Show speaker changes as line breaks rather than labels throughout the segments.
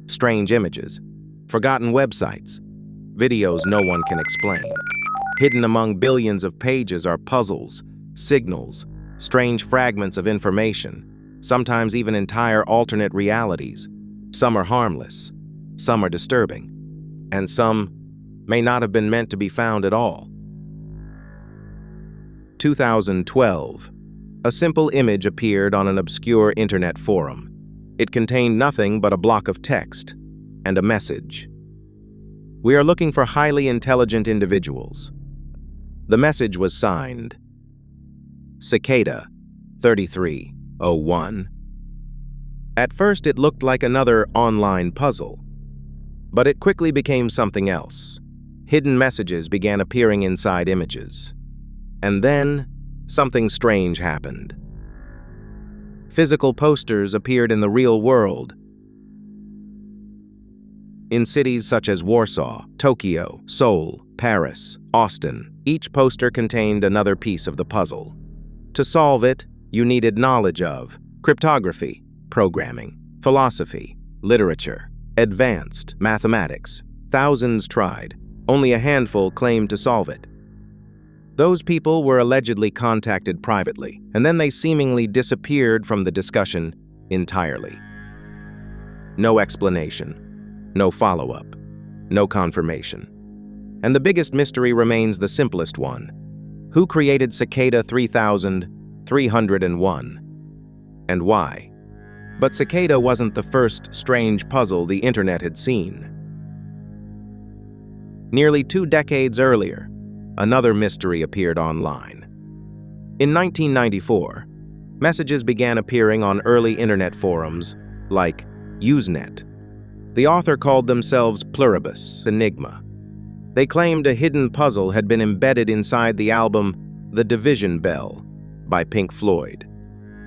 Strange images, forgotten websites, videos no one can explain. Hidden among billions of pages are puzzles, signals, strange fragments of information, sometimes even entire alternate realities. Some are harmless, some are disturbing, and some may not have been meant to be found at all. 2012. A simple image appeared on an obscure internet forum. It contained nothing but a block of text and a message. We are looking for highly intelligent individuals. The message was signed Cicada 3301. At first it looked like another online puzzle, but it quickly became something else. Hidden messages began appearing inside images. And then something strange happened. Physical posters appeared in the real world. In cities such as Warsaw, Tokyo, Seoul, Paris, Austin, each poster contained another piece of the puzzle. To solve it, you needed knowledge of cryptography, programming, philosophy, literature, advanced mathematics. Thousands tried. Only a handful claimed to solve it. Those people were allegedly contacted privately, and then they seemingly disappeared from the discussion entirely. No explanation, no follow-up, no confirmation. And the biggest mystery remains the simplest one. Who created Cicada 3301? And why? But Cicada wasn't the first strange puzzle the internet had seen. Nearly 2 decades earlier, another mystery appeared online. In 1994, messages began appearing on early internet forums like Usenet. The author called themselves Pluribus Enigma. They claimed a hidden puzzle had been embedded inside the album The Division Bell by Pink Floyd.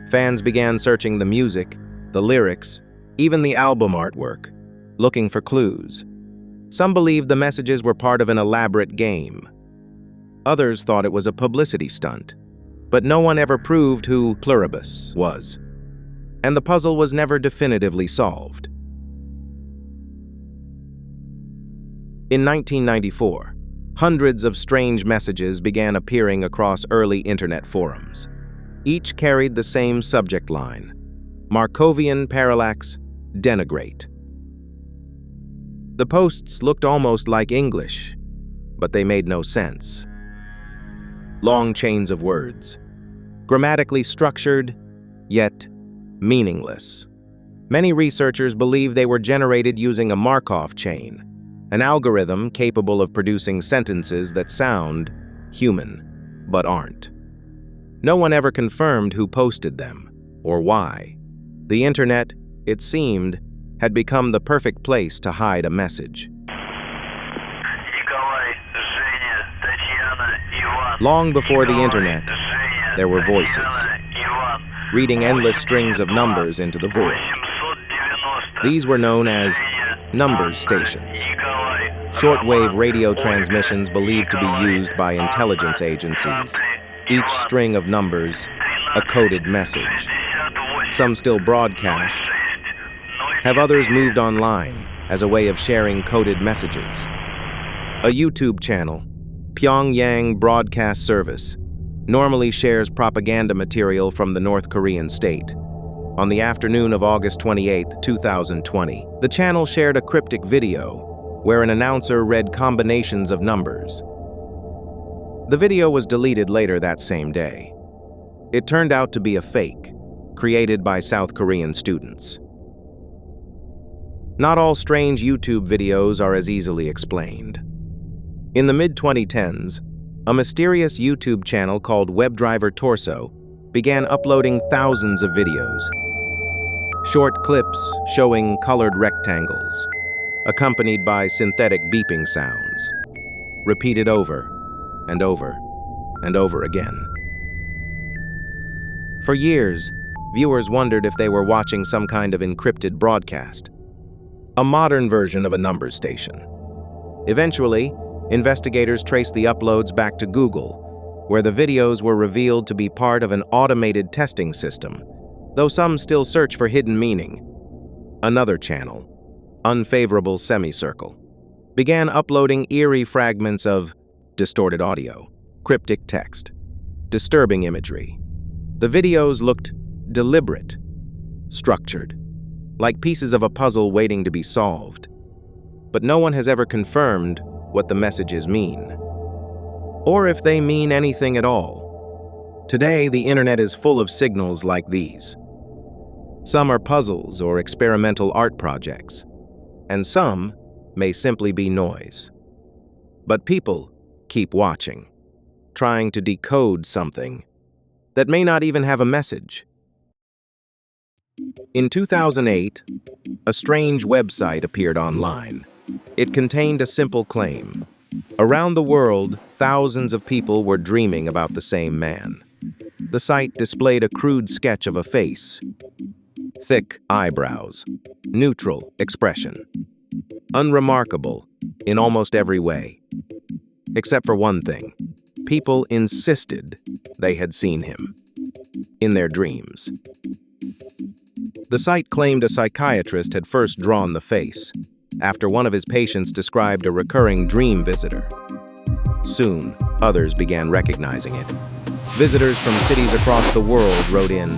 Fans began searching the music, the lyrics, even the album artwork, looking for clues. Some believed the messages were part of an elaborate game. Others thought it was a publicity stunt, but no one ever proved who Pluribus was, and the puzzle was never definitively solved. In 1994, hundreds of strange messages began appearing across early internet forums. Each carried the same subject line: Markovian parallax, denigrate. The posts looked almost like English, but they made no sense. Long chains of words, grammatically structured, yet meaningless. Many researchers believe they were generated using a Markov chain, an algorithm capable of producing sentences that sound human, but aren't. No one ever confirmed who posted them, or why. The internet, it seemed, had become the perfect place to hide a message. Long before the internet, there were voices, reading endless strings of numbers into the void. These were known as numbers stations, shortwave radio transmissions believed to be used by intelligence agencies. Each string of numbers, a coded message. Some still broadcast. Have others moved online as a way of sharing coded messages? A YouTube channel, Pyongyang Broadcast Service, normally shares propaganda material from the North Korean state. On the afternoon of August 28, 2020, the channel shared a cryptic video where an announcer read combinations of numbers. The video was deleted later that same day. It turned out to be a fake, created by South Korean students. Not all strange YouTube videos are as easily explained. In the mid-2010s, a mysterious YouTube channel called Webdriver Torso began uploading thousands of videos. Short clips showing colored rectangles, accompanied by synthetic beeping sounds, repeated over and over and over again. For years, viewers wondered if they were watching some kind of encrypted broadcast, a modern version of a numbers station. Eventually, investigators traced the uploads back to Google, where the videos were revealed to be part of an automated testing system, though some still search for hidden meaning. Another channel, Unfavorable Semicircle, began uploading eerie fragments of distorted audio, cryptic text, disturbing imagery. The videos looked deliberate, structured, like pieces of a puzzle waiting to be solved. But no one has ever confirmed what the messages mean, or if they mean anything at all. Today, the internet is full of signals like these. Some are puzzles or experimental art projects, and some may simply be noise. But people keep watching, trying to decode something that may not even have a message. In 2008, a strange website appeared online. It contained a simple claim. Around the world, thousands of people were dreaming about the same man. The site displayed a crude sketch of a face, thick eyebrows, neutral expression, unremarkable in almost every way. Except for one thing. People insisted they had seen him in their dreams. The site claimed a psychiatrist had first drawn the face, after one of his patients described a recurring dream visitor. Soon, others began recognizing it. Visitors from cities across the world wrote in,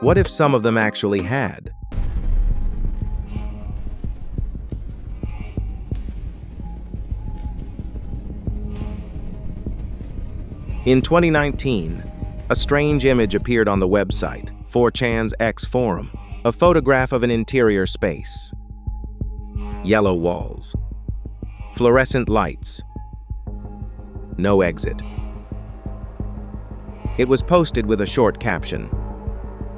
what if some of them actually had? In 2019, a strange image appeared on the website, 4chan's X forum, a photograph of an interior space. Yellow walls, fluorescent lights, no exit. It was posted with a short caption.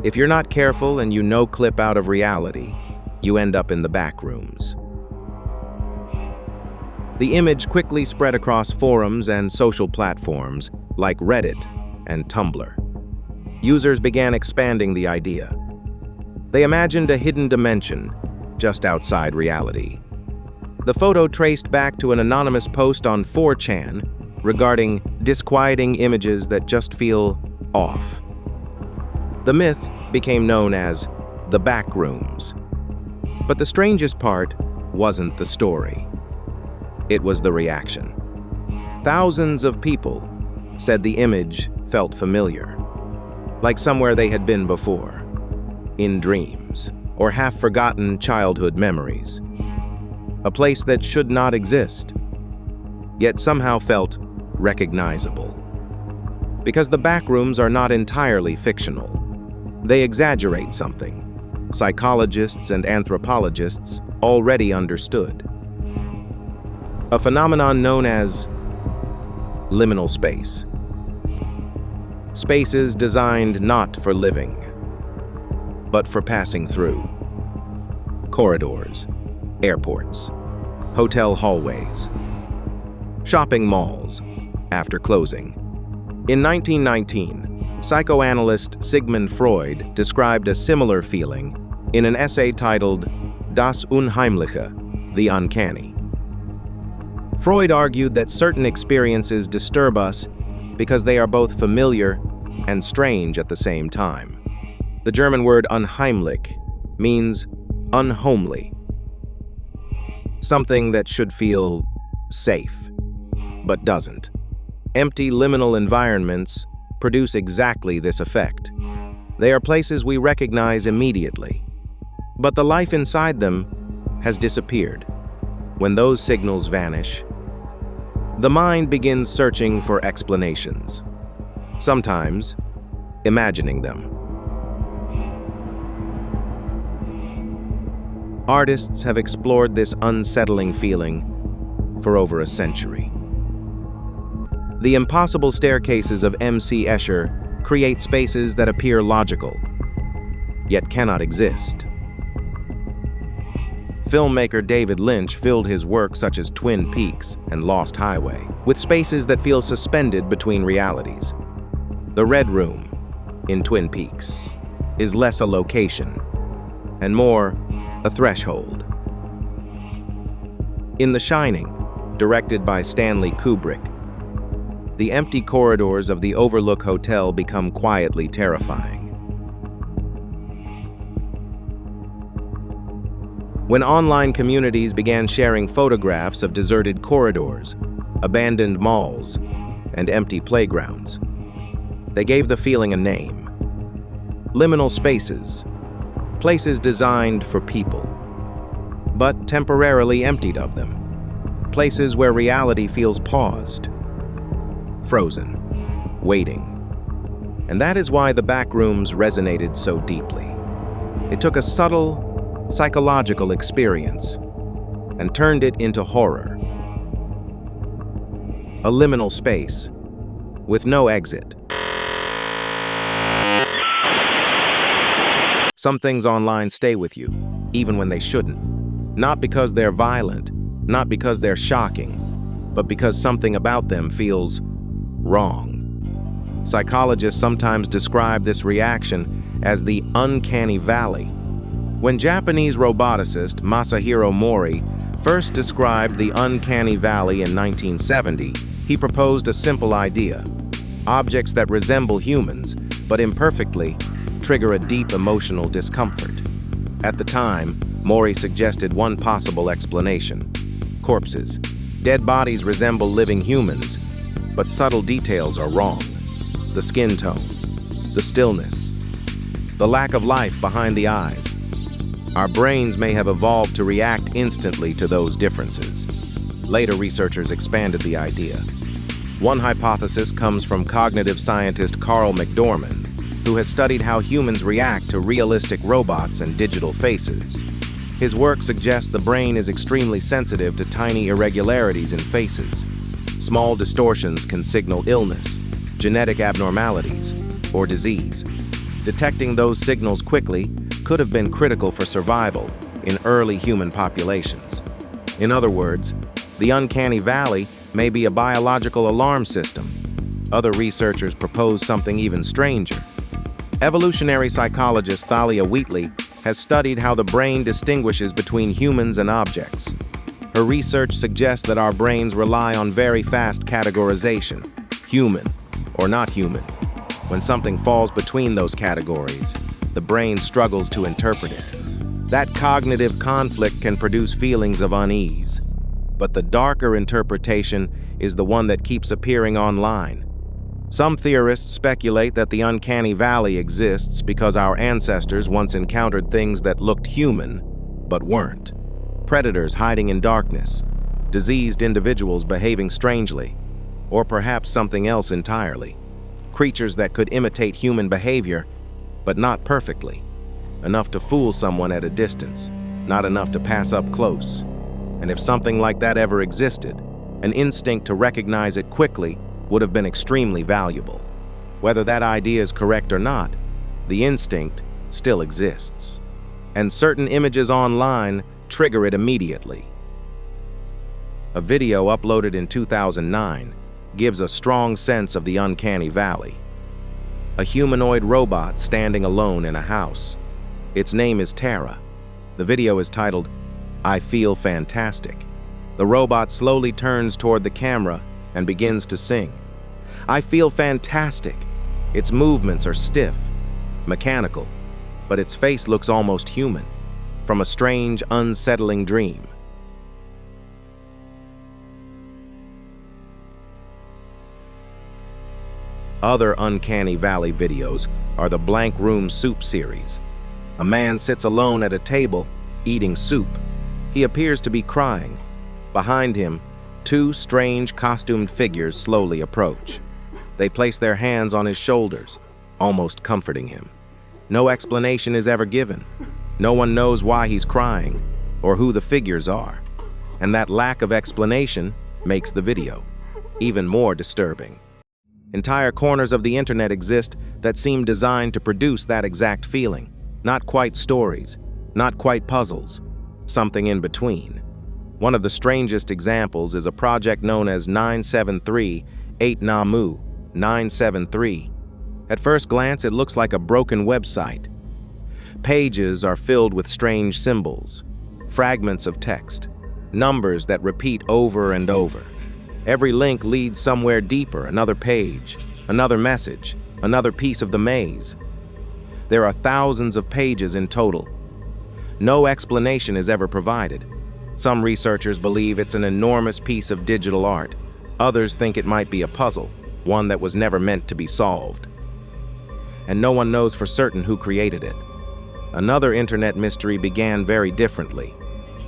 If you're not careful and you no-clip out of reality, you end up in the backrooms. The image quickly spread across forums and social platforms like Reddit and Tumblr. Users began expanding the idea. They imagined a hidden dimension just outside reality. The photo traced back to an anonymous post on 4chan regarding disquieting images that just feel off. The myth became known as the Backrooms. But the strangest part wasn't the story. It was the reaction. Thousands of people said the image felt familiar, like somewhere they had been before, in dreams or half-forgotten childhood memories. A place that should not exist, yet somehow felt recognizable. Because the backrooms are not entirely fictional. They exaggerate something psychologists and anthropologists already understood. A phenomenon known as liminal space. Spaces designed not for living, but for passing through. Corridors, airports, hotel hallways, shopping malls after closing. In 1919, Psychoanalyst Sigmund Freud described a similar feeling in an essay titled Das Unheimliche, the Uncanny. Freud argued that certain experiences disturb us because they are both familiar and strange at the same time. The German word unheimlich means unhomely, something that should feel safe, but doesn't. Empty liminal environments produce exactly this effect. They are places we recognize immediately, but the life inside them has disappeared. When those signals vanish, the mind begins searching for explanations, sometimes imagining them. Artists have explored this unsettling feeling for over a century. The impossible staircases of M.C. Escher create spaces that appear logical, yet cannot exist. Filmmaker David Lynch filled his work such as Twin Peaks and Lost Highway with spaces that feel suspended between realities. The Red Room in Twin Peaks is less a location and more a threshold. In The Shining, directed by Stanley Kubrick, the empty corridors of the Overlook Hotel become quietly terrifying. When online communities began sharing photographs of deserted corridors, abandoned malls, and empty playgrounds, they gave the feeling a name. Liminal spaces, places designed for people, but temporarily emptied of them. Places where reality feels paused, frozen, waiting. And that is why the Backrooms resonated so deeply. It took a subtle, psychological experience and turned it into horror. A liminal space with no exit. Some things online stay with you, even when they shouldn't. Not because they're violent, not because they're shocking, but because something about them feels wrong. Psychologists sometimes describe this reaction as the uncanny valley. When Japanese roboticist Masahiro Mori first described the uncanny valley in 1970, he proposed a simple idea. Objects that resemble humans, but imperfectly, trigger a deep emotional discomfort. At the time, Mori suggested one possible explanation. Corpses. Dead bodies resemble living humans, but subtle details are wrong. The skin tone, the stillness, the lack of life behind the eyes. Our brains may have evolved to react instantly to those differences. Later researchers expanded the idea. One hypothesis comes from cognitive scientist Carl McDorman, who has studied how humans react to realistic robots and digital faces. His work suggests the brain is extremely sensitive to tiny irregularities in faces. Small distortions can signal illness, genetic abnormalities, or disease. Detecting those signals quickly could have been critical for survival in early human populations. In other words, the uncanny valley may be a biological alarm system. Other researchers propose something even stranger. Evolutionary psychologist Thalia Wheatley has studied how the brain distinguishes between humans and objects. Her research suggests that our brains rely on very fast categorization, human or not human. When something falls between those categories, the brain struggles to interpret it. That cognitive conflict can produce feelings of unease. But the darker interpretation is the one that keeps appearing online. Some theorists speculate that the uncanny valley exists because our ancestors once encountered things that looked human, but weren't. Predators hiding in darkness, diseased individuals behaving strangely, or perhaps something else entirely. Creatures that could imitate human behavior, but not perfectly. Enough to fool someone at a distance, not enough to pass up close. And if something like that ever existed, an instinct to recognize it quickly would have been extremely valuable. Whether that idea is correct or not, the instinct still exists. And certain images online trigger it immediately. A video uploaded in 2009 gives a strong sense of the uncanny valley. a humanoid robot standing alone in a house. Its name is Tara. The video is titled, "I Feel Fantastic." The robot slowly turns toward the camera and begins to sing. "I feel fantastic." Its movements are stiff, mechanical, but its face looks almost human, from a strange, unsettling dream. Other Uncanny Valley videos are the Blank Room Soup series. A man sits alone at a table, eating soup. He appears to be crying. Behind him, two strange costumed figures slowly approach. They place their hands on his shoulders, almost comforting him. No explanation is ever given. No one knows why he's crying or who the figures are. And that lack of explanation makes the video even more disturbing. Entire corners of the internet exist that seem designed to produce that exact feeling. Not quite stories, not quite puzzles, something in between. One of the strangest examples is a project known as 973-8namu 973. At first glance, it looks like a broken website. Pages are filled with strange symbols, fragments of text, numbers that repeat over and over. Every link leads somewhere deeper, another page, another message, another piece of the maze. There are thousands of pages in total. No explanation is ever provided. Some researchers believe it's an enormous piece of digital art. Others think it might be a puzzle, one that was never meant to be solved. And no one knows for certain who created it. Another internet mystery began very differently.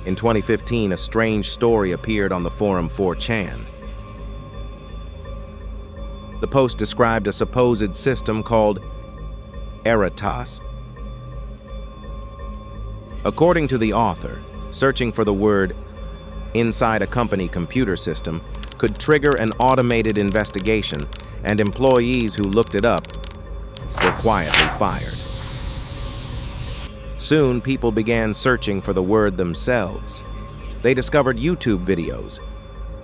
In 2015, a strange story appeared on the forum 4chan. The post described a supposed system called Eratas. According to the author, searching for the word inside a company computer system could trigger an automated investigation, and employees who looked it up were quietly fired. Soon, people began searching for the word themselves. They discovered YouTube videos,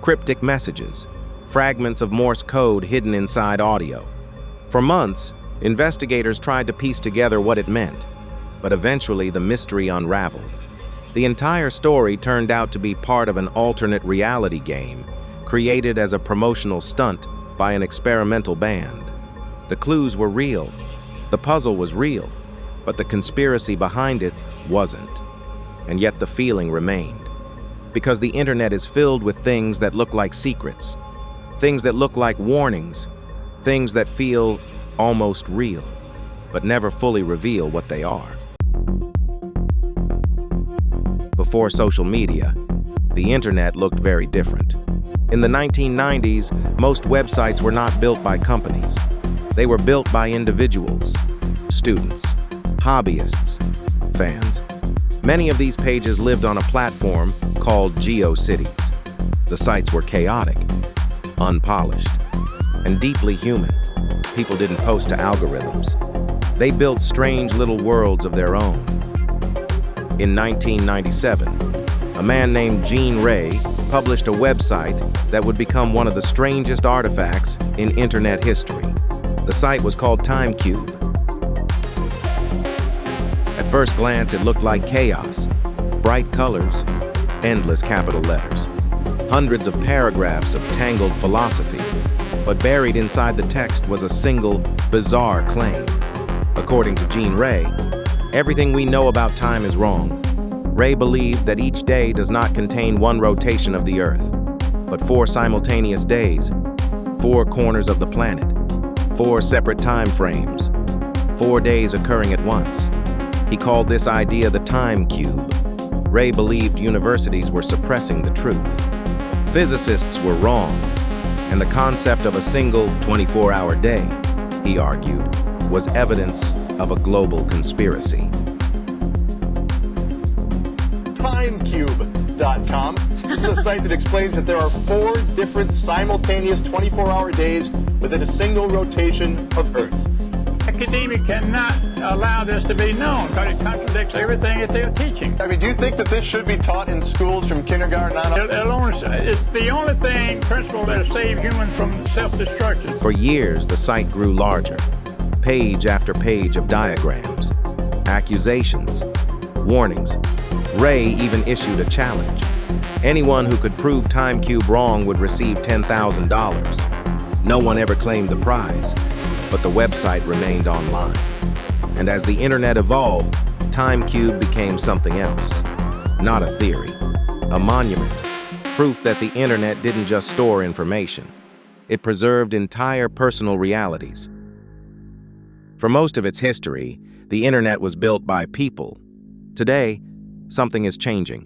cryptic messages, fragments of Morse code hidden inside audio. For months, investigators tried to piece together what it meant, but eventually the mystery unraveled. The entire story turned out to be part of an alternate reality game created as a promotional stunt by an experimental band. The clues were real, the puzzle was real, but the conspiracy behind it wasn't. And yet the feeling remained. Because the internet is filled with things that look like secrets, things that look like warnings, things that feel almost real, but never fully reveal what they are. Before social media, the internet looked very different. In the 1990s, most websites were not built by companies. They were built by individuals, students, hobbyists, fans. Many of these pages lived on a platform called GeoCities. The sites were chaotic, unpolished, and deeply human. People didn't post to algorithms. They built strange little worlds of their own. In 1997, a man named Gene Ray published a website that would become one of the strangest artifacts in internet history. The site was called TimeCube. At first glance, it looked like chaos, bright colors, endless capital letters, hundreds of paragraphs of tangled philosophy, but buried inside the text was a single, bizarre claim. According to Gene Ray, everything we know about time is wrong. Ray believed that each day does not contain one rotation of the Earth, but 4 simultaneous days, 4 corners of the planet, 4 separate time frames, 4 days occurring at once. He called this idea the time cube. Ray believed universities were suppressing the truth. Physicists were wrong, and the concept of a single 24-hour day, he argued, was evidence of a global conspiracy.
Timecube.com. This is a site that explains that there are 4 different simultaneous 24-hour days within a single rotation of Earth.
Academia cannot allow this to be known because it contradicts everything that they're teaching.
I mean, do you think that this should be taught in schools from kindergarten on up?
It's the only principle that saves humans from self-destruction.
For years, the site grew larger. Page after page of diagrams, accusations, warnings. Ray even issued a challenge. Anyone who could prove TimeCube wrong would receive $10,000. No one ever claimed the prize, but the website remained online. And as the internet evolved, TimeCube became something else. Not a theory, a monument. Proof that the internet didn't just store information. It preserved entire personal realities. For most of its history, the internet was built by people. Today, something is changing.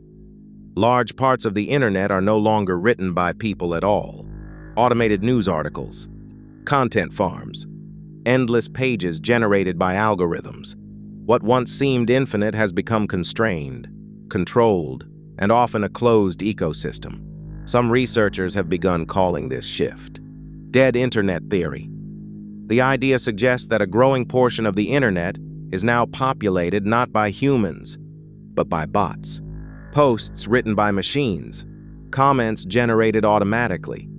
Large parts of the internet are no longer written by people at all. Automated news articles, content farms, endless pages generated by algorithms. What once seemed infinite has become constrained, controlled, and often a closed ecosystem. Some researchers have begun calling this shift dead internet theory. The idea suggests that a growing portion of the internet is now populated not by humans, but by bots. Posts written by machines, comments generated automatically,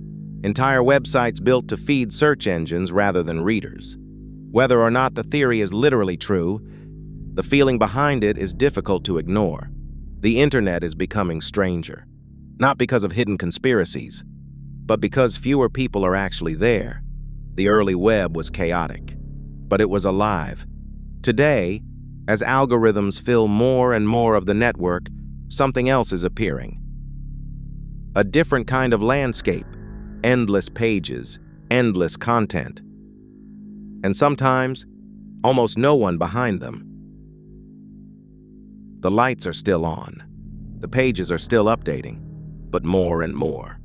entire websites built to feed search engines rather than readers. Whether or not the theory is literally true, the feeling behind it is difficult to ignore. The internet is becoming stranger, not because of hidden conspiracies, but because fewer people are actually there. The early web was chaotic, but it was alive. Today, as algorithms fill more and more of the network, something else is appearing. A different kind of landscape, endless pages, endless content. And sometimes, almost no one behind them. The lights are still on. The pages are still updating, but more and more.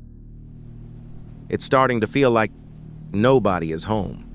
It's starting to feel like nobody is home.